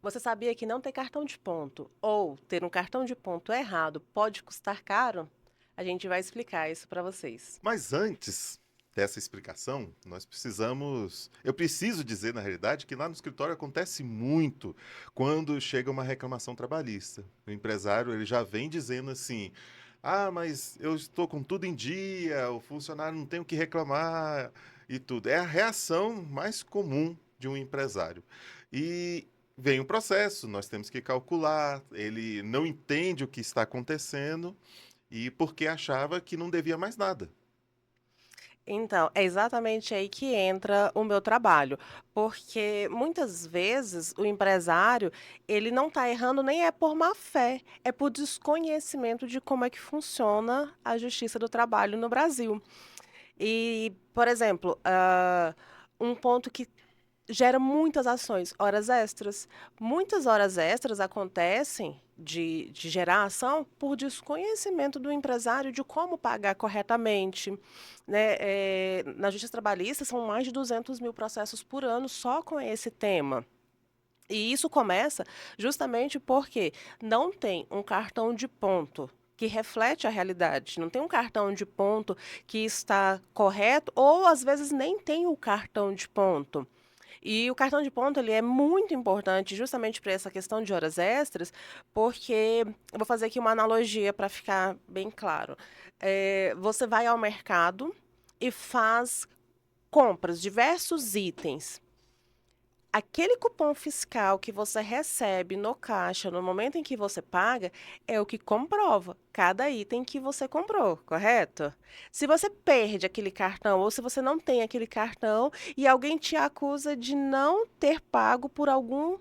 Você sabia que não ter cartão de ponto ou ter um cartão de ponto errado pode custar caro? A gente vai explicar isso para vocês. Mas antes dessa explicação, eu preciso dizer, na realidade, que lá no escritório acontece muito quando chega uma reclamação trabalhista. O empresário, ele já vem dizendo assim: "Ah, mas eu estou com tudo em dia, o funcionário não tem o que reclamar e tudo". É a reação mais comum de um empresário. E vem o processo, nós temos que calcular, ele não entende o que está acontecendo e porque achava que não devia mais nada. Então, é exatamente aí que entra o meu trabalho, porque muitas vezes o empresário, ele não está errando nem é por má fé, é por desconhecimento de como é que funciona a justiça do trabalho no Brasil. E, por exemplo, um ponto que gera muitas ações, horas extras. Muitas horas extras acontecem de gerar ação por desconhecimento do empresário de como pagar corretamente, né, na justiça trabalhista são mais de 200.000 processos por ano só com esse tema. E isso começa justamente porque não tem um cartão de ponto que reflete a realidade, não tem um cartão de ponto que está correto ou às vezes nem tem o cartão de ponto. E o cartão de ponto ele é muito importante justamente para essa questão de horas extras, porque eu vou fazer aqui uma analogia para ficar bem claro. Você vai ao mercado e faz compras, diversos itens. Aquele cupom fiscal que você recebe no caixa no momento em que você paga é o que comprova cada item que você comprou, correto? Se você perde aquele cartão ou se você não tem aquele cartão e alguém te acusa de não ter pago por algum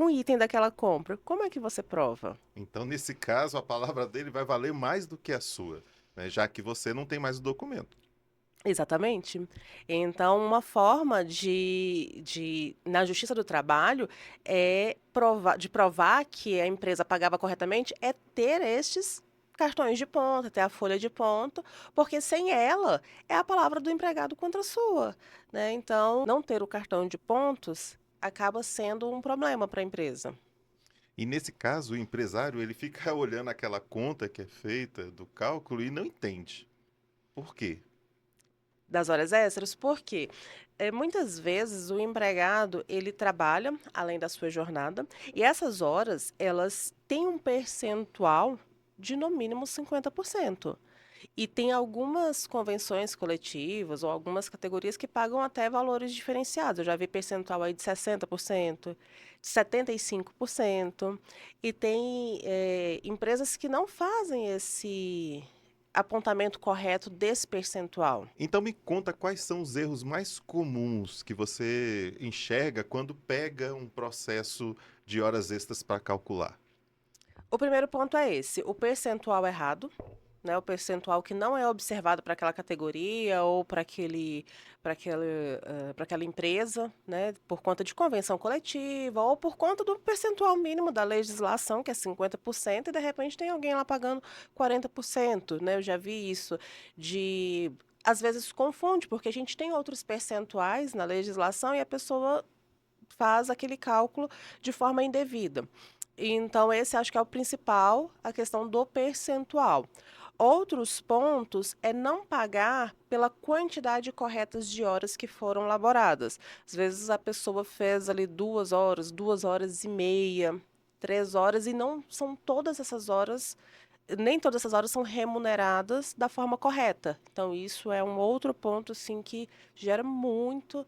item daquela compra, como é que você prova? Então, nesse caso, a palavra dele vai valer mais do que a sua, né? Já que você não tem mais o documento. Exatamente. Então, uma forma na Justiça do Trabalho, de provar que a empresa pagava corretamente, é ter estes cartões de ponto, ter a folha de ponto, porque sem ela, é a palavra do empregado contra a sua, né. Então, não ter o cartão de pontos acaba sendo um problema para a empresa. E nesse caso, o empresário ele fica olhando aquela conta que é feita do cálculo e não entende. Por quê? Das horas extras, porque muitas vezes o empregado ele trabalha além da sua jornada e essas horas elas têm um percentual de no mínimo 50%. E tem algumas convenções coletivas ou algumas categorias que pagam até valores diferenciados. Eu já vi percentual aí de 60%, de 75%. E tem empresas que não fazem esse apontamento correto desse percentual. Então me conta quais são os erros mais comuns que você enxerga quando pega um processo de horas extras para calcular. O primeiro ponto é esse, o percentual errado, né, o percentual que não é observado para aquela categoria ou para aquela empresa, né, por conta de convenção coletiva ou por conta do percentual mínimo da legislação, que é 50% e de repente tem alguém lá pagando 40%, né, eu já vi isso de às vezes confunde, porque a gente tem outros percentuais na legislação e a pessoa faz aquele cálculo de forma indevida. Então esse acho que é o principal, a questão do percentual. Outros pontos é não pagar pela quantidade correta de horas que foram laboradas. Às vezes a pessoa fez ali 2 horas, 2 horas e meia, 3 horas e não são todas essas horas, nem todas essas horas são remuneradas da forma correta. Então isso é um outro ponto assim que gera muito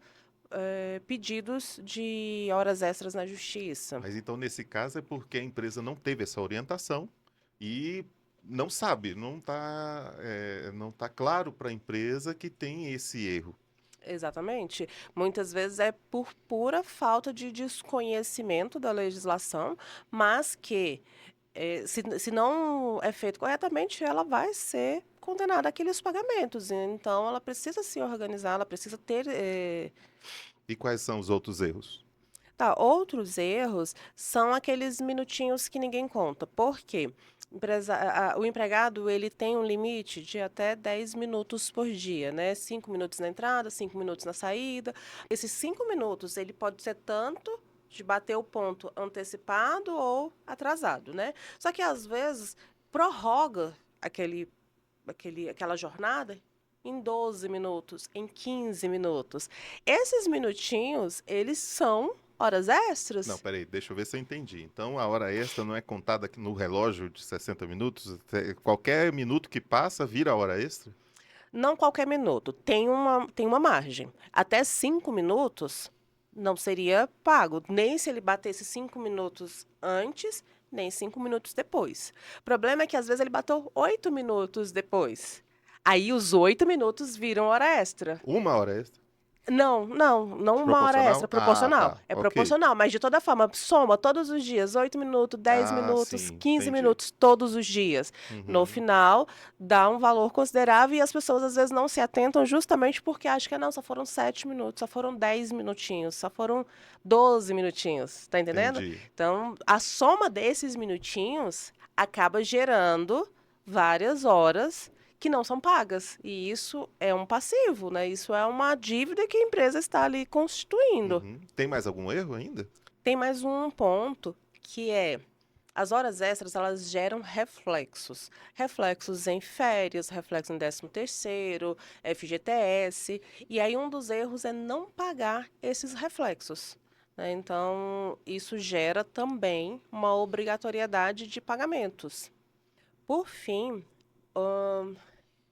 pedidos de horas extras na justiça. Mas então, nesse caso, é porque a empresa não teve essa orientação e não sabe, não tá claro para a empresa que tem esse erro. Exatamente. Muitas vezes é por pura falta de desconhecimento da legislação, mas que, se não é feito corretamente, ela vai ser condenada àqueles pagamentos. Então, ela precisa se organizar, ela precisa ter. E quais são os outros erros? Tá, outros erros são aqueles minutinhos que ninguém conta. Por quê? O empregado ele tem um limite de até 10 minutos por dia, né? 5 minutos na entrada, 5 minutos na saída. Esses 5 minutos ele pode ser tanto de bater o ponto antecipado ou atrasado, né? Só que às vezes prorroga aquela jornada em 12 minutos, em 15 minutos. Esses minutinhos, eles são horas Não, extras. peraí, deixa eu ver se eu entendi. Então, a hora extra não é contada aqui no relógio de 60 minutos? Qualquer minuto que passa vira hora extra? Não qualquer minuto, tem uma margem. Até 5 minutos não seria pago, nem se ele batesse 5 minutos antes, nem 5 minutos depois. O problema é que às vezes ele bateu 8 minutos depois. Aí os 8 minutos viram hora extra. Uma hora extra? Não uma hora extra, Proporcional? Ah, proporcional. tá. É Ok. proporcional, mas de toda forma, soma todos os dias, 8 minutos, 10 Ah, minutos, sim, 15 entendi. minutos, todos os dias. No Uhum. final, dá um valor considerável e as pessoas às vezes não se atentam justamente porque acham que não, só foram 7 minutos, só foram 10 minutinhos, só foram 12 minutinhos, tá entendendo? Entendi. Então, a soma desses minutinhos acaba gerando várias horas que não são pagas. E isso é um passivo, né? Isso é uma dívida que a empresa está ali constituindo. Uhum. Tem mais algum erro ainda? Tem mais um ponto que é as horas extras, elas geram reflexos. Reflexos em férias, reflexos em 13º, FGTS. E aí um dos erros é não pagar esses reflexos, né? Então, isso gera também uma obrigatoriedade de pagamentos. Por fim,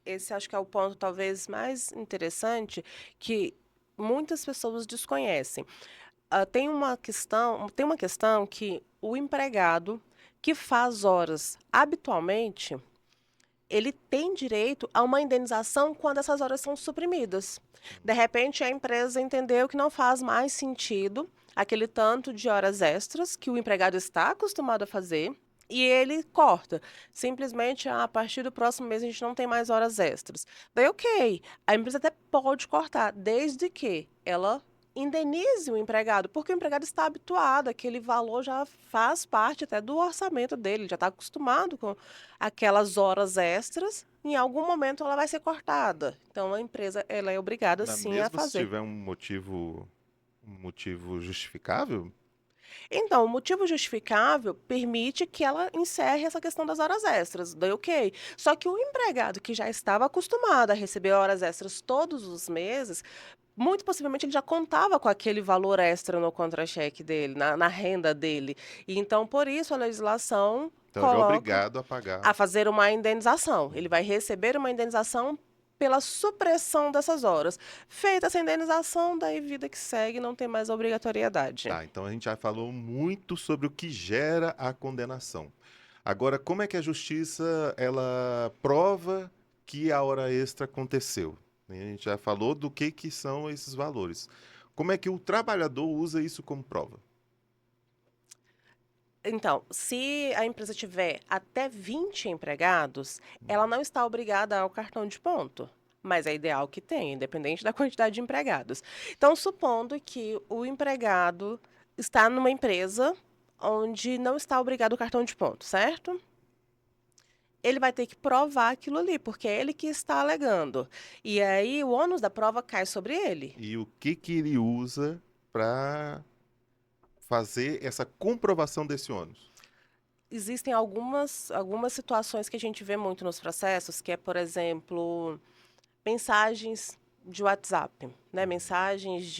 esse acho que é o ponto talvez mais interessante que muitas pessoas desconhecem. Tem uma questão que o empregado que faz horas habitualmente, ele tem direito a uma indenização quando essas horas são suprimidas. De repente, a empresa entendeu que não faz mais sentido aquele tanto de horas extras que o empregado está acostumado a fazer e ele corta. Simplesmente, a partir do próximo mês a gente não tem mais horas extras. Daí, ok, a empresa até pode cortar, desde que ela indenize o empregado, porque o empregado está habituado, aquele valor já faz parte até do orçamento dele, já está acostumado com aquelas horas extras, em algum momento ela vai ser cortada. Então a empresa ela é obrigada sim a Mesmo se fazer. tiver um motivo justificável? Então, o motivo justificável permite que ela encerre essa questão das horas extras, daí ok. Só que o empregado que já estava acostumado a receber horas extras todos os meses, muito possivelmente ele já contava com aquele valor extra no contra-cheque dele, na renda dele. E então, por isso, a legislação Então ele é coloca obrigado a pagar. a fazer uma indenização. Ele vai Uhum. receber uma indenização pela supressão dessas horas. Feita essa indenização, daí vida que segue, não tem mais obrigatoriedade. Tá, então a gente já falou muito sobre o que gera a condenação. Agora, como é que a justiça ela prova que a hora extra aconteceu? A gente já falou do que são esses valores. Como é que o trabalhador usa isso como prova? Então, se a empresa tiver até 20 empregados, ela não está obrigada ao cartão de ponto. Mas é ideal que tenha, independente da quantidade de empregados. Então, supondo que o empregado está numa empresa onde não está obrigado ao cartão de ponto, certo? Ele vai ter que provar aquilo ali, porque é ele que está alegando. E aí o ônus da prova cai sobre ele. E o que ele usa para fazer essa comprovação desse ônus? Existem algumas situações que a gente vê muito nos processos, que é, por exemplo, mensagens de WhatsApp, né? Mensagens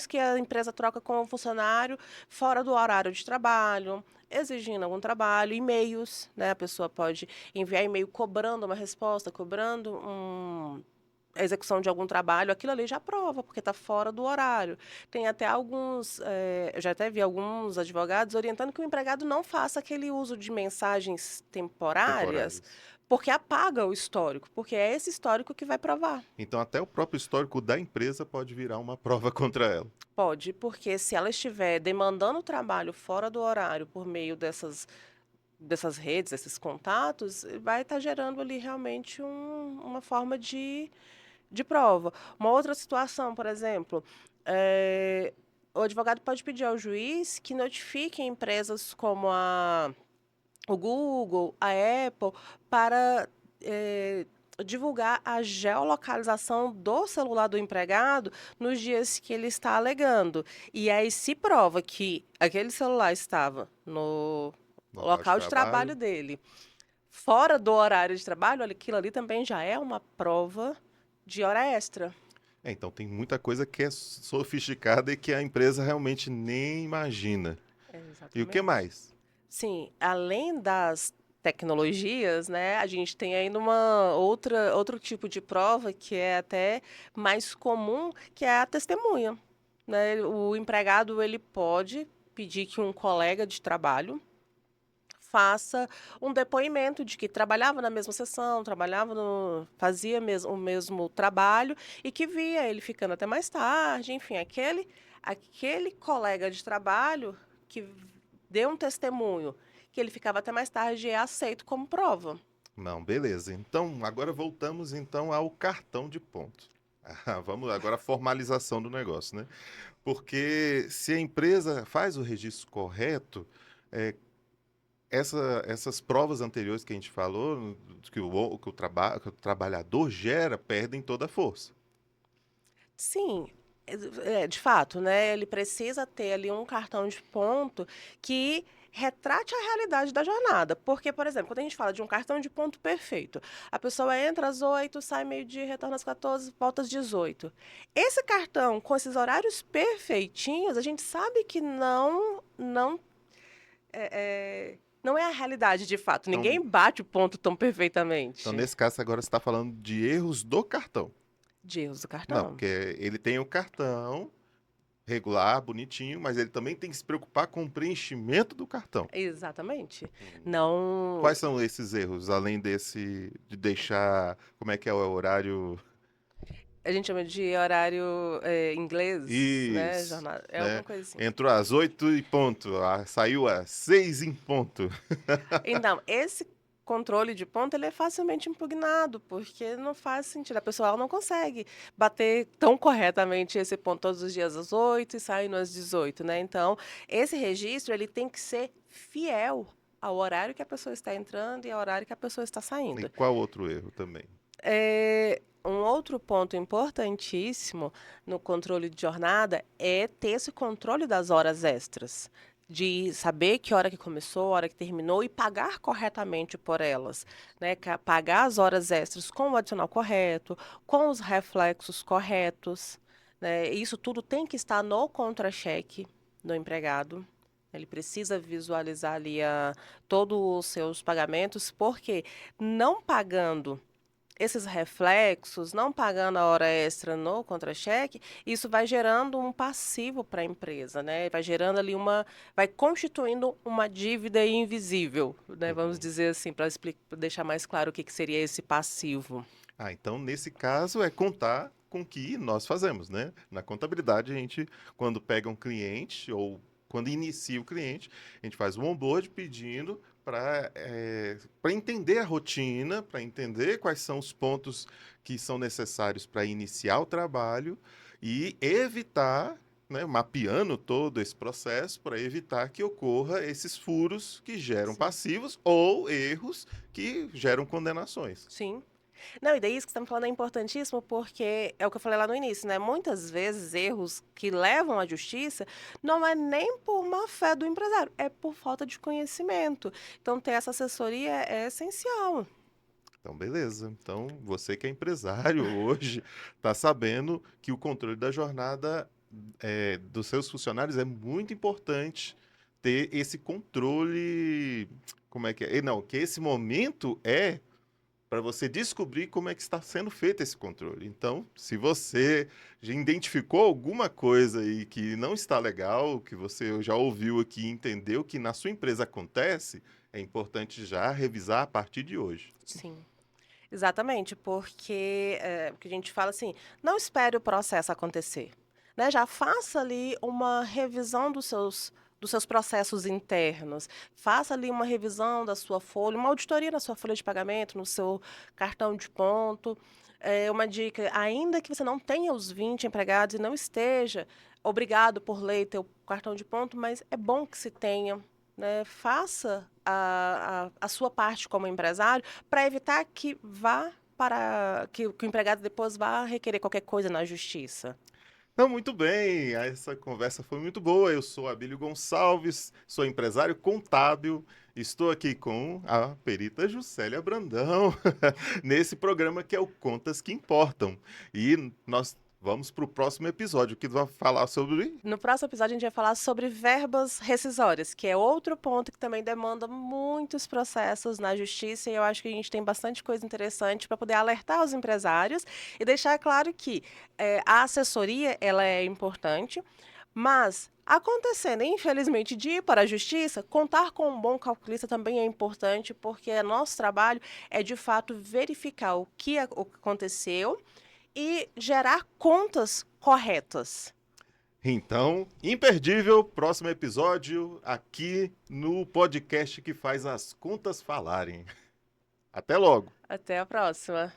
que a empresa troca com o funcionário fora do horário de trabalho, exigindo algum trabalho, e-mails, né? A pessoa pode enviar e-mail cobrando uma resposta, cobrando a execução de algum trabalho, aquilo ali já prova, porque está fora do horário. Tem até eu já até vi alguns advogados orientando que o empregado não faça aquele uso de mensagens temporárias, Temporários. porque apaga o histórico, porque é esse histórico que vai provar. Então, até o próprio histórico da empresa pode virar uma prova contra ela. Pode, porque se ela estiver demandando trabalho fora do horário por meio dessas redes, esses contatos, vai estar gerando ali realmente uma forma de prova. Uma outra situação, por exemplo, o advogado pode pedir ao juiz que notifique empresas como o Google, a Apple, para divulgar a geolocalização do celular do empregado nos dias que ele está alegando. E aí, se prova que aquele celular estava no Local de local de trabalho trabalho. dele, fora do horário de trabalho, olha, aquilo ali também já é uma prova de hora extra. Então tem muita coisa que é sofisticada e que a empresa realmente nem imagina. E o que Exatamente. mais? Sim, além das tecnologias, né, a gente tem ainda outro tipo de prova que é até mais comum, que é a testemunha, né? O empregado, ele pode pedir que um colega de trabalho faça um depoimento de que trabalhava na mesma sessão, fazia o mesmo trabalho e que via ele ficando até mais tarde, enfim, aquele colega de trabalho que deu um testemunho que ele ficava até mais tarde é aceito como prova. Não, beleza. Então, agora voltamos então ao cartão de ponto. Ah, vamos agora à formalização do negócio, né? Porque se a empresa faz o registro correto, é, essas provas anteriores que a gente falou, que o trabalhador gera, perdem toda a força. Sim, de fato, né, ele precisa ter ali um cartão de ponto que retrate a realidade da jornada. Porque, por exemplo, quando a gente fala de um cartão de ponto perfeito, a pessoa entra às 8, sai meio-dia, retorna às 14, volta às 18. Esse cartão, com esses horários perfeitinhos, a gente sabe que não é a realidade de fato. Então, Ninguém bate o ponto tão então, perfeitamente. nesse caso, agora você está falando de erros do cartão. De erros do Não, cartão. porque ele tem o cartão regular, bonitinho, mas ele também tem que se preocupar com o preenchimento do cartão. Exatamente. Hum. Não. Quais são esses erros, além desse de deixar, como é que é o horário? A gente chama de horário inglês, né? Isso, Jornada. É né? alguma coisa assim. Entrou às 8 e ponto, saiu às 6 em ponto. Então, esse controle de ponto ele é facilmente impugnado, porque não faz sentido. A pessoa ela não consegue bater tão corretamente esse ponto todos os dias às 8 e saindo às 18, né? Então, esse registro ele tem que ser fiel ao horário que a pessoa está entrando e ao horário que a pessoa está E saindo. qual outro erro também? Um outro ponto importantíssimo no controle de jornada é ter esse controle das horas extras, de saber que hora que começou, hora que terminou e pagar corretamente por elas, né? Pagar as horas extras com o adicional correto, com os reflexos corretos, né? Isso tudo tem que estar no contra-cheque do empregado. Ele precisa visualizar ali todos os seus pagamentos, porque não pagando esses reflexos, não pagando a hora extra no contra-cheque, isso vai gerando um passivo para a empresa, né? Vai gerando ali vai constituindo uma dívida invisível, né? Vamos Uhum. dizer assim, para deixar mais claro o que seria esse passivo. Então nesse caso é contar com o que nós fazemos, né? Na contabilidade, a gente, quando pega um cliente ou quando inicia o cliente, a gente faz um onboard pedindo para entender a rotina, para entender quais são os pontos que são necessários para iniciar o trabalho e evitar, né, mapeando todo esse processo para evitar que ocorra esses furos que geram Sim. passivos ou erros que geram condenações. Sim. Não, e daí isso que você está me falando é importantíssimo porque é o que eu falei lá no início, né? Muitas vezes erros que levam à justiça não é nem por má fé do empresário, é por falta de conhecimento. Então, ter essa assessoria é essencial. Então, beleza. Então, você que é empresário hoje, está sabendo que o controle da jornada dos seus funcionários é muito importante ter esse controle. Como é que é? Não, que esse momento é para você descobrir como é que está sendo feito esse controle. Então, se você já identificou alguma coisa aí que não está legal, que você já ouviu aqui e entendeu que na sua empresa acontece, é importante já revisar a partir de hoje. Sim. Exatamente, porque o que a gente fala assim, não espere o processo acontecer, né? Já faça ali uma revisão dos seus processos internos, faça ali uma revisão da sua folha, uma auditoria na sua folha de pagamento, no seu cartão de ponto. Uma dica, ainda que você não tenha os 20 empregados e não esteja obrigado por lei ter o cartão de ponto, mas é bom que se tenha, né? Faça a sua parte como empresário para evitar que vá para que o empregado depois vá requerer qualquer coisa na justiça. Então, muito bem, essa conversa foi muito boa. Eu sou Abílio Gonçalves, sou empresário contábil, estou aqui com a perita Juscelia Brandão, nesse programa que é o Contas que Importam. E nós vamos para o próximo episódio, que vai falar sobre... No próximo episódio, a gente vai falar sobre verbas rescisórias, que é outro ponto que também demanda muitos processos na justiça, e eu acho que a gente tem bastante coisa interessante para poder alertar os empresários e deixar claro que a assessoria ela é importante, mas acontecendo, infelizmente, de ir para a justiça, contar com um bom calculista também é importante, porque nosso trabalho é, de fato, verificar o que aconteceu e gerar contas corretas. Então, imperdível, próximo episódio aqui no podcast que faz as contas falarem. Até logo! Até a próxima.